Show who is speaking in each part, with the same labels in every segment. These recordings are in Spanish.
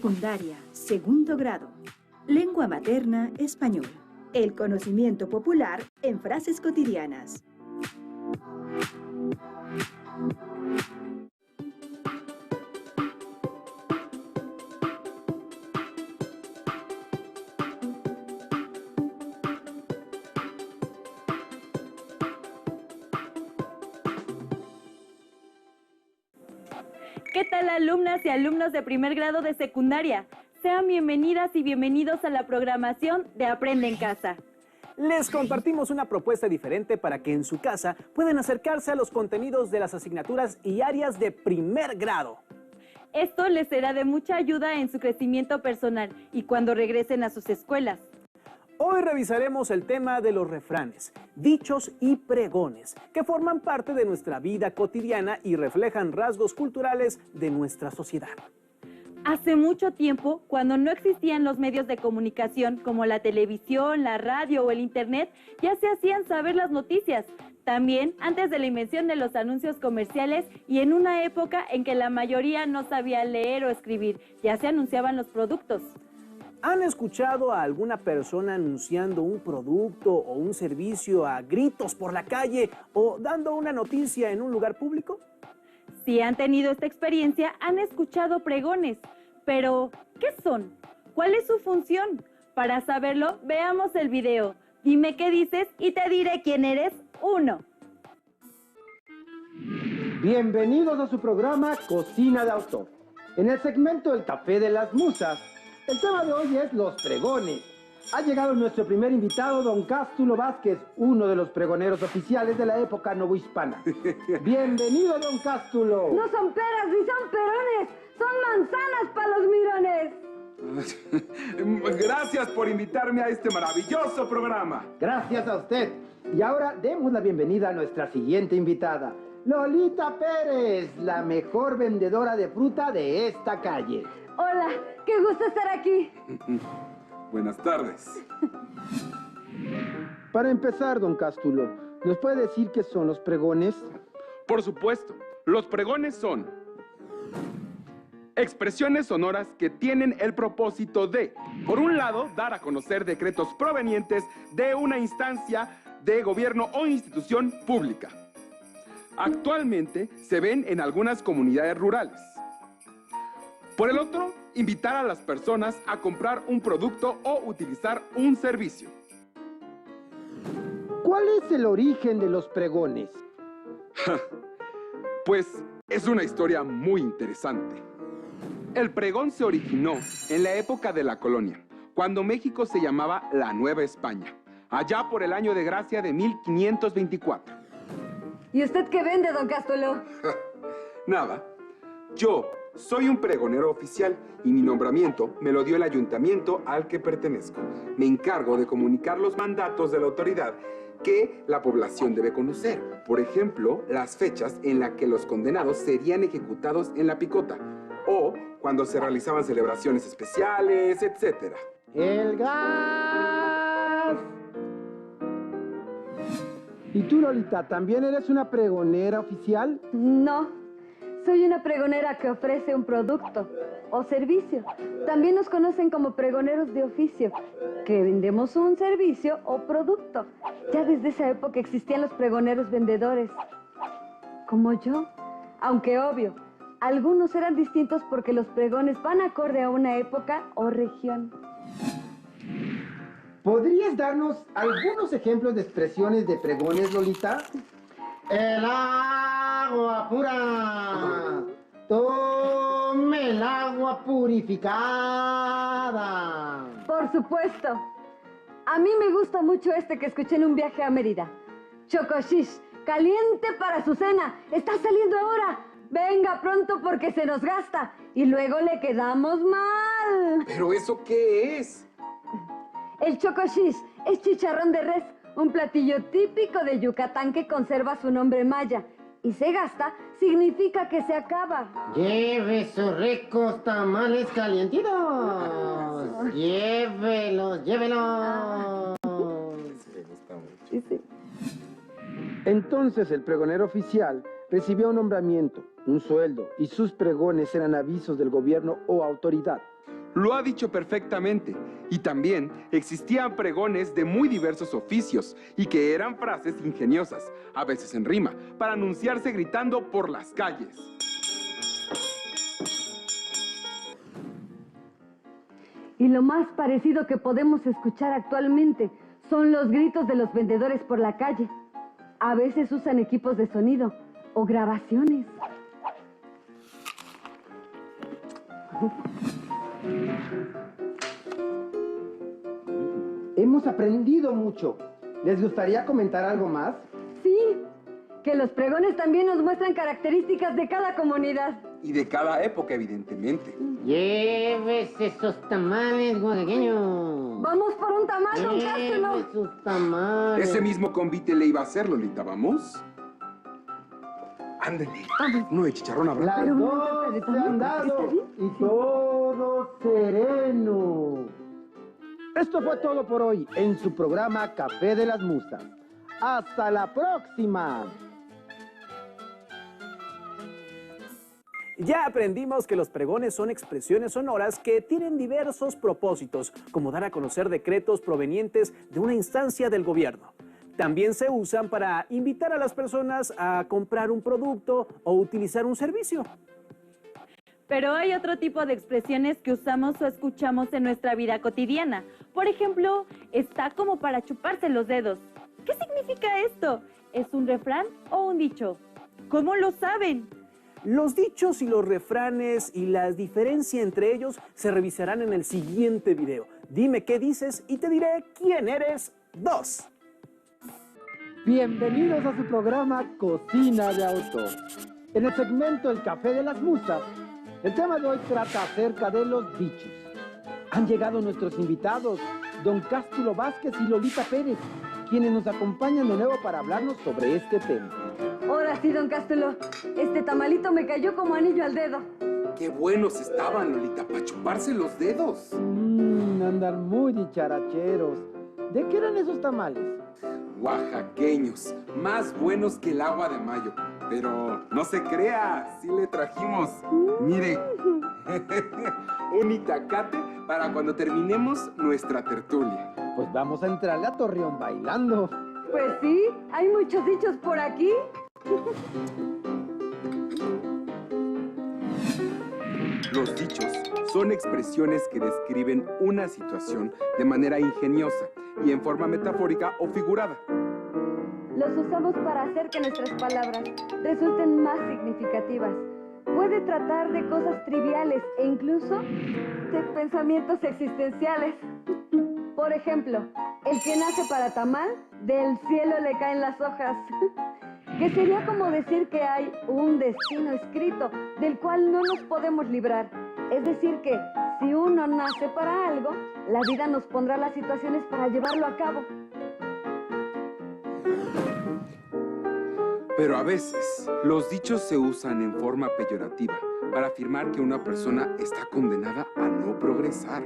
Speaker 1: Secundaria, segundo grado. Lengua materna, español. El conocimiento popular en frases cotidianas.
Speaker 2: ¿Qué tal, alumnas y alumnos de primer grado de secundaria? Sean bienvenidas y bienvenidos a la programación de Aprende en Casa.
Speaker 3: Les compartimos una propuesta diferente para que en su casa puedan acercarse a los contenidos de las asignaturas y áreas de primer grado.
Speaker 2: Esto les será de mucha ayuda en su crecimiento personal y cuando regresen a sus escuelas.
Speaker 3: Hoy revisaremos el tema de los refranes, dichos y pregones, que forman parte de nuestra vida cotidiana y reflejan rasgos culturales de nuestra sociedad.
Speaker 2: Hace mucho tiempo, cuando no existían los medios de comunicación como la televisión, la radio o el internet, ya se hacían saber las noticias. También antes de la invención de los anuncios comerciales y en una época en que la mayoría no sabía leer o escribir, ya se anunciaban los productos.
Speaker 3: ¿Han escuchado a alguna persona anunciando un producto o un servicio a gritos por la calle o dando una noticia en un lugar público?
Speaker 2: Si han tenido esta experiencia, han escuchado pregones. Pero, ¿qué son? ¿Cuál es su función? Para saberlo, veamos el video. Dime qué dices y te diré quién eres. 1.
Speaker 4: Bienvenidos a su programa Cocina de Autor. En el segmento El Café de las Musas, el tema de hoy es los pregones. Ha llegado nuestro primer invitado, don Cástulo Vázquez, uno de los pregoneros oficiales de la época novohispana. Bienvenido, don Cástulo.
Speaker 5: No son peras ni son perones, son manzanas para los mirones.
Speaker 6: Gracias por invitarme a este maravilloso programa.
Speaker 4: Gracias a usted. Y ahora demos la bienvenida a nuestra siguiente invitada, Lolita Pérez, la mejor vendedora de fruta de esta calle.
Speaker 5: Hola, qué gusto estar aquí.
Speaker 6: Buenas tardes.
Speaker 4: Para empezar, don Cástulo, ¿nos puede decir qué son los pregones?
Speaker 6: Por supuesto, los pregones son expresiones sonoras que tienen el propósito de, por un lado, dar a conocer decretos provenientes de una instancia de gobierno o institución pública. Actualmente se ven en algunas comunidades rurales. Por el otro, invitar a las personas a comprar un producto o utilizar un servicio.
Speaker 4: ¿Cuál es el origen de los pregones?
Speaker 6: Pues es una historia muy interesante. El pregón se originó en la época de la colonia, cuando México se llamaba la Nueva España, allá por el año de gracia de 1524.
Speaker 5: ¿Y usted qué vende, don Cástulo?
Speaker 6: Nada, yo soy un pregonero oficial y mi nombramiento me lo dio el ayuntamiento al que pertenezco. Me encargo de comunicar los mandatos de la autoridad que la población debe conocer. Por ejemplo, las fechas en las que los condenados serían ejecutados en la picota o cuando se realizaban celebraciones especiales, etc.
Speaker 4: ¡El gas! ¿Y tú, Lolita, también eres una pregonera oficial?
Speaker 5: No. Soy una pregonera que ofrece un producto o servicio. También nos conocen como pregoneros de oficio, que vendemos un servicio o producto. Ya desde esa época existían los pregoneros vendedores, como yo. Aunque obvio, algunos eran distintos porque los pregones van acorde a una época o región.
Speaker 4: ¿Podrías darnos algunos ejemplos de expresiones de pregones, Lolita? El agua pura, tome el agua purificada.
Speaker 5: Por supuesto. A mí me gusta mucho este que escuché en un viaje a Mérida. Chocoshish, caliente para su cena. Está saliendo ahora. Venga pronto porque se nos gasta y luego le quedamos mal.
Speaker 6: ¿Pero eso qué es?
Speaker 5: El chocoshish es chicharrón de res, un platillo típico de Yucatán que conserva su nombre maya. Y se gasta significa que se acaba.
Speaker 4: Lleve sus ricos tamales calientitos. Llévelos, llévelos.
Speaker 6: Me gusta mucho.
Speaker 5: Sí, sí.
Speaker 4: Entonces el pregonero oficial recibió un nombramiento, un sueldo, y sus pregones eran avisos del gobierno o autoridad.
Speaker 6: Lo ha dicho perfectamente. Y también existían pregones de muy diversos oficios y que eran frases ingeniosas, a veces en rima, para anunciarse gritando por las calles.
Speaker 5: Y lo más parecido que podemos escuchar actualmente son los gritos de los vendedores por la calle. A veces usan equipos de sonido o grabaciones.
Speaker 4: Hemos aprendido mucho. ¿Les gustaría comentar algo más?
Speaker 5: Sí, que los pregones también nos muestran características de cada comunidad.
Speaker 6: Y de cada época, evidentemente.
Speaker 7: Llévese esos tamales, oaxaqueño.
Speaker 5: Vamos por un tamal, don Cástulo.
Speaker 7: Llévese sus tamales.
Speaker 6: Ese mismo convite le iba a hacer, Lolita, ¿vamos? Ándale. Uno de chicharrón habrá.
Speaker 4: Las
Speaker 5: Pero una
Speaker 4: dos
Speaker 5: torta de
Speaker 4: se
Speaker 5: tamal,
Speaker 4: han dado
Speaker 5: ¿está bien?
Speaker 4: y todo sereno. Esto fue todo por hoy en su programa Café de las Musas. ¡Hasta la próxima!
Speaker 3: Ya aprendimos que los pregones son expresiones sonoras que tienen diversos propósitos, como dar a conocer decretos provenientes de una instancia del gobierno. También se usan para invitar a las personas a comprar un producto o utilizar un servicio.
Speaker 2: Pero hay otro tipo de expresiones que usamos o escuchamos en nuestra vida cotidiana. Por ejemplo, está como para chuparse los dedos. ¿Qué significa esto? ¿Es un refrán o un dicho? ¿Cómo lo saben?
Speaker 3: Los dichos y los refranes y la diferencia entre ellos se revisarán en el siguiente video. Dime qué dices y te diré quién eres 2.
Speaker 4: Bienvenidos a su programa Cocina de Autor. En el segmento El Café de las Musas, el tema de hoy trata acerca de los dichos. Han llegado nuestros invitados, don Cástulo Vázquez y Lolita Pérez, quienes nos acompañan de nuevo para hablarnos sobre este tema.
Speaker 5: Ahora sí, don Cástulo. Este tamalito me cayó como anillo al dedo.
Speaker 6: Qué buenos estaban, Lolita, para chuparse los dedos.
Speaker 4: Andan muy dicharacheros. ¿De qué eran esos tamales?
Speaker 6: Oaxaqueños, más buenos que el agua de mayo. Pero no se crea, sí le trajimos. Mire, un itacate para cuando terminemos nuestra tertulia.
Speaker 4: Pues vamos a entrarle a Torreón bailando.
Speaker 5: Pues sí, hay muchos dichos por aquí.
Speaker 6: Los dichos son expresiones que describen una situación de manera ingeniosa y en forma metafórica o figurada.
Speaker 5: Los usamos para hacer que nuestras palabras resulten más significativas. Puede tratar de cosas triviales e incluso de pensamientos existenciales. Por ejemplo, el que nace para tamal, del cielo le caen las hojas. Que sería como decir que hay un destino escrito del cual no nos podemos librar. Es decir que si uno nace para algo, la vida nos pondrá las situaciones para llevarlo a cabo.
Speaker 6: Pero a veces, los dichos se usan en forma peyorativa para afirmar que una persona está condenada a no progresar.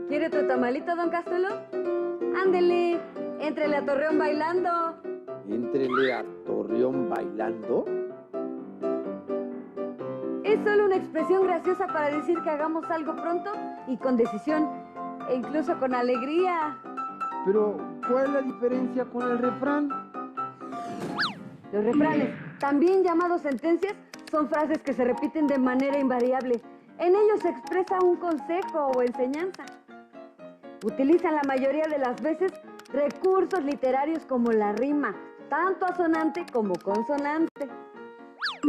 Speaker 5: ¿Quiere otro tamalito, don Cástulo? Ándele, éntrele a Torreón bailando.
Speaker 4: ¿Éntrele a Torreón bailando?
Speaker 5: Es solo una expresión graciosa para decir que hagamos algo pronto y con decisión, e incluso con alegría.
Speaker 4: Pero, ¿cuál es la diferencia con el refrán?
Speaker 5: Los refranes, también llamados sentencias, son frases que se repiten de manera invariable. En ellos se expresa un consejo o enseñanza. Utilizan la mayoría de las veces recursos literarios como la rima, tanto asonante como consonante.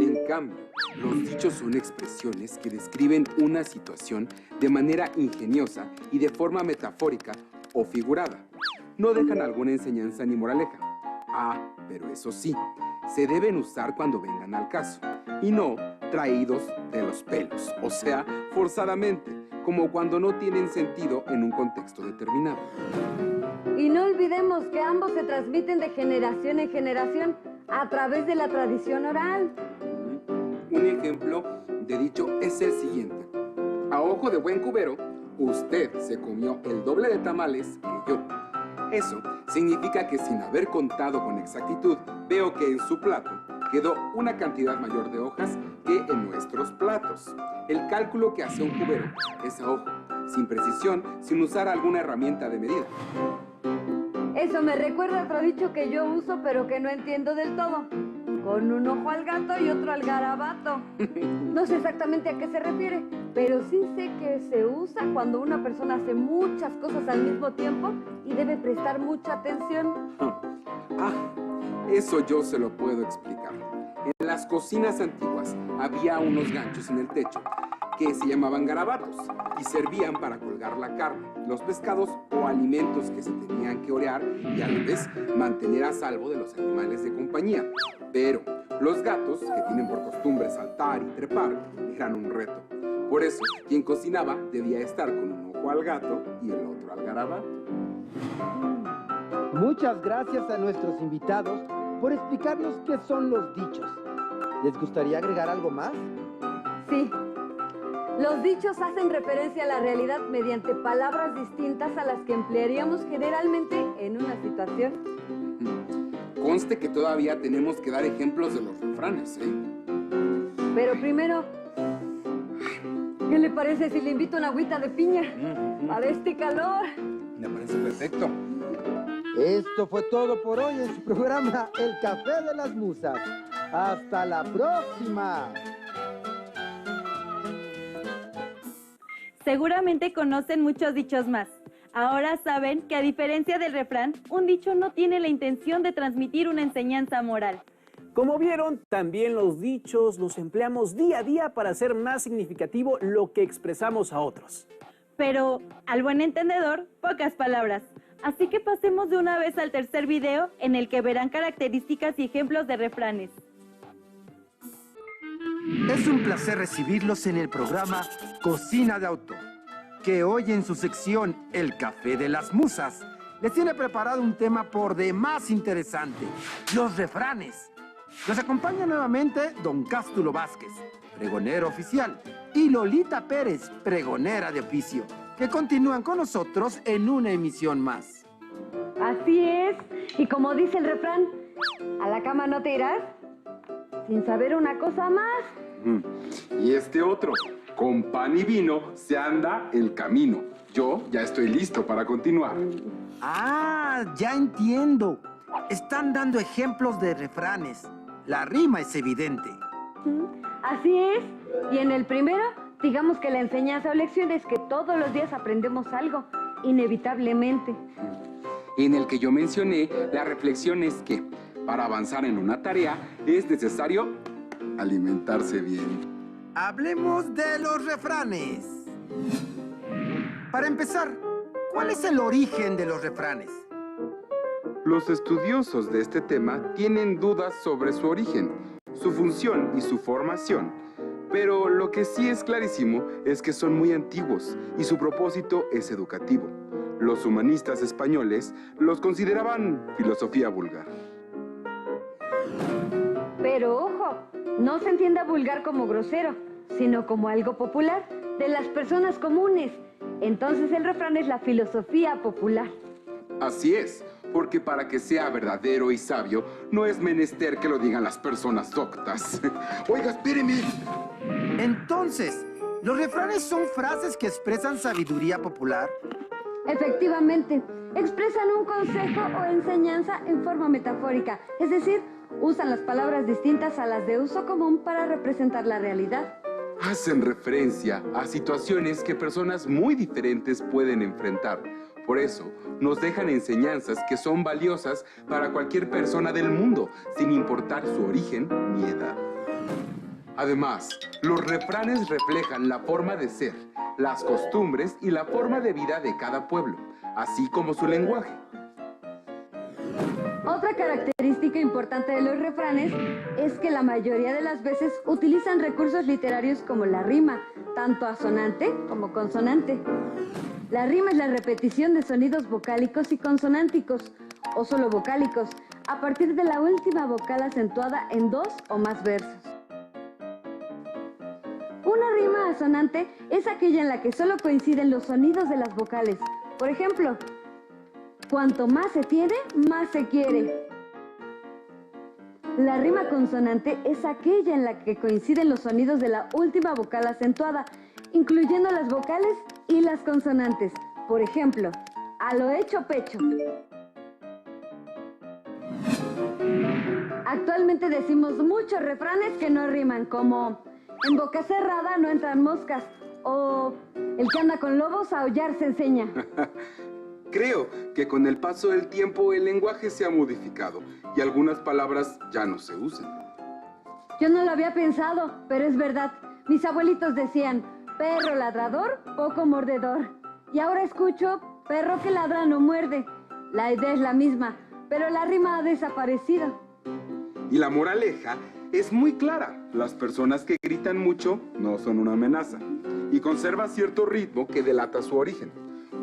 Speaker 6: En cambio, los dichos son expresiones que describen una situación de manera ingeniosa y de forma metafórica o figurada. No dejan alguna enseñanza ni moraleja. Pero eso sí, se deben usar cuando vengan al caso, y no traídos de los pelos, o sea, forzadamente, como cuando no tienen sentido en un contexto determinado.
Speaker 5: Y no olvidemos que ambos se transmiten de generación en generación a través de la tradición oral.
Speaker 6: Un ejemplo de dicho es el siguiente. A ojo de buen cubero, usted se comió el doble de tamales que yo. Eso significa que sin haber contado con exactitud, veo que en su plato quedó una cantidad mayor de hojas que en nuestros platos. El cálculo que hace un cubero es a ojo, sin precisión, sin usar alguna herramienta de medida.
Speaker 5: Eso me recuerda a otro dicho que yo uso pero que no entiendo del todo. Con un ojo al gato y otro al garabato. No sé exactamente a qué se refiere, pero sí sé que se usa cuando una persona hace muchas cosas al mismo tiempo y debe prestar mucha atención.
Speaker 6: Eso yo se lo puedo explicar. En las cocinas antiguas había unos ganchos en el techo que se llamaban garabatos y servían para colgar la carne, los pescados o alimentos que se tenían que orear y a la vez mantener a salvo de los animales de compañía. Pero los gatos, que tienen por costumbre saltar y trepar, eran un reto. Por eso, quien cocinaba debía estar con un ojo al gato y el otro al garabato.
Speaker 4: Muchas gracias a nuestros invitados por explicarnos qué son los dichos. ¿Les gustaría agregar algo más?
Speaker 5: Sí. Los dichos hacen referencia a la realidad mediante palabras distintas a las que emplearíamos generalmente en una situación.
Speaker 6: Conste que todavía tenemos que dar ejemplos de los refranes, ¿eh?
Speaker 5: Pero primero, ¿qué le parece si le invito una agüita de piña? Para este calor.
Speaker 6: Me parece perfecto.
Speaker 4: Esto fue todo por hoy en su programa El Café de las Musas. ¡Hasta la próxima!
Speaker 2: Seguramente conocen muchos dichos más. Ahora saben que a diferencia del refrán, un dicho no tiene la intención de transmitir una enseñanza moral.
Speaker 3: Como vieron, también los dichos los empleamos día a día para hacer más significativo lo que expresamos a otros.
Speaker 2: Pero, al buen entendedor, pocas palabras. Así que pasemos de una vez al tercer video en el que verán características y ejemplos de refranes.
Speaker 4: Es un placer recibirlos en el programa Cocina de Autor, que hoy en su sección El Café de las Musas les tiene preparado un tema por demás interesante, los refranes. Nos acompaña nuevamente don Cástulo Vázquez, pregonero oficial, y Lolita Pérez, pregonera de oficio, que continúan con nosotros en una emisión más.
Speaker 5: Así es. Y como dice el refrán, ¿a la cama no te irás sin saber una cosa más?
Speaker 6: Y este otro, con pan y vino se anda el camino. Yo ya estoy listo para continuar.
Speaker 4: Ah, ya entiendo. Están dando ejemplos de refranes. La rima es evidente.
Speaker 5: Así es. Y en el primero, digamos que la enseñanza o lección es que todos los días aprendemos algo, inevitablemente.
Speaker 6: En el que yo mencioné, la reflexión es que para avanzar en una tarea es necesario alimentarse bien.
Speaker 4: Hablemos de los refranes. Para empezar, ¿cuál es el origen de los refranes?
Speaker 6: Los estudiosos de este tema tienen dudas sobre su origen, su función y su formación. Pero lo que sí es clarísimo es que son muy antiguos y su propósito es educativo. Los humanistas españoles los consideraban filosofía vulgar.
Speaker 5: Pero ojo, no se entienda vulgar como grosero, sino como algo popular, de las personas comunes. Entonces el refrán es la filosofía popular.
Speaker 6: Así es, porque para que sea verdadero y sabio, no es menester que lo digan las personas doctas. Oiga, espéreme.
Speaker 4: Entonces, ¿los refranes son frases que expresan sabiduría popular?
Speaker 5: Efectivamente, expresan un consejo o enseñanza en forma metafórica, es decir, usan las palabras distintas a las de uso común para representar la realidad.
Speaker 6: Hacen referencia a situaciones que personas muy diferentes pueden enfrentar. Por eso, nos dejan enseñanzas que son valiosas para cualquier persona del mundo, sin importar su origen ni edad. Además, los refranes reflejan la forma de ser, las costumbres y la forma de vida de cada pueblo, así como su lenguaje.
Speaker 5: Otra característica importante de los refranes es que la mayoría de las veces utilizan recursos literarios como la rima, tanto asonante como consonante. La rima es la repetición de sonidos vocálicos y consonánticos, o solo vocálicos, a partir de la última vocal acentuada en dos o más versos. Una rima asonante es aquella en la que solo coinciden los sonidos de las vocales. Por ejemplo, cuanto más se tiene, más se quiere. La rima consonante es aquella en la que coinciden los sonidos de la última vocal acentuada, incluyendo las vocales y las consonantes. Por ejemplo, a lo hecho pecho. Actualmente decimos muchos refranes que no riman, como en boca cerrada no entran moscas, o el que anda con lobos a aullar se enseña.
Speaker 6: Creo que con el paso del tiempo el lenguaje se ha modificado y algunas palabras ya no se usan.
Speaker 5: Yo no lo había pensado, pero es verdad. Mis abuelitos decían, perro ladrador, poco mordedor. Y ahora escucho, perro que ladra no muerde. La idea es la misma, pero la rima ha desaparecido.
Speaker 6: Y la moraleja es muy clara. Las personas que gritan mucho no son una amenaza y conserva cierto ritmo que delata su origen.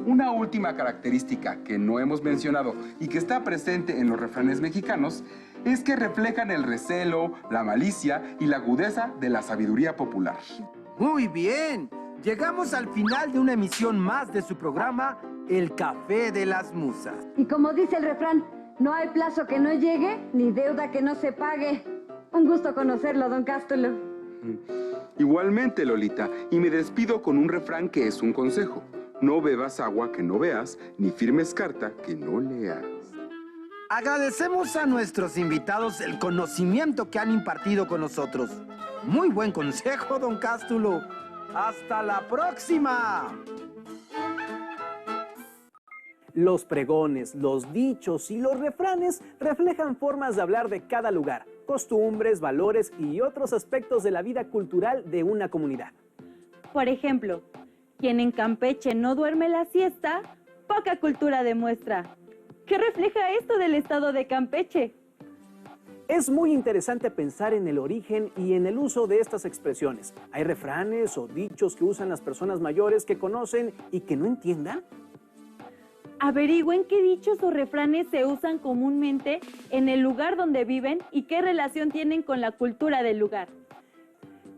Speaker 6: Una última característica que no hemos mencionado y que está presente en los refranes mexicanos es que reflejan el recelo, la malicia y la agudeza de la sabiduría popular.
Speaker 4: Muy bien, llegamos al final de una emisión más de su programa, El Café de las Musas.
Speaker 5: Y como dice el refrán, no hay plazo que no llegue, ni deuda que no se pague. Un gusto conocerlo, don Cástulo.
Speaker 6: Igualmente, Lolita, y me despido con un refrán que es un consejo. No bebas agua que no veas, ni firmes carta que no leas.
Speaker 4: Agradecemos a nuestros invitados el conocimiento que han impartido con nosotros. Muy buen consejo, don Cástulo. ¡Hasta la próxima!
Speaker 3: Los pregones, los dichos y los refranes reflejan formas de hablar de cada lugar, costumbres, valores y otros aspectos de la vida cultural de una comunidad.
Speaker 2: Por ejemplo, quien en Campeche no duerme la siesta, poca cultura demuestra. ¿Qué refleja esto del estado de Campeche?
Speaker 3: Es muy interesante pensar en el origen y en el uso de estas expresiones. ¿Hay refranes o dichos que usan las personas mayores que conocen y que no entiendan?
Speaker 2: Averigüen qué dichos o refranes se usan comúnmente en el lugar donde viven y qué relación tienen con la cultura del lugar.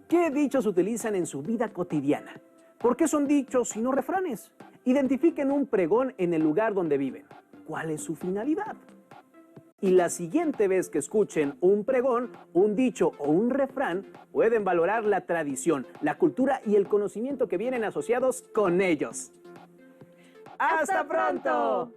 Speaker 3: ¿Qué dichos utilizan en su vida cotidiana? ¿Por qué son dichos y no refranes? Identifiquen un pregón en el lugar donde viven. ¿Cuál es su finalidad? Y la siguiente vez que escuchen un pregón, un dicho o un refrán, pueden valorar la tradición, la cultura y el conocimiento que vienen asociados con ellos. ¡Hasta pronto!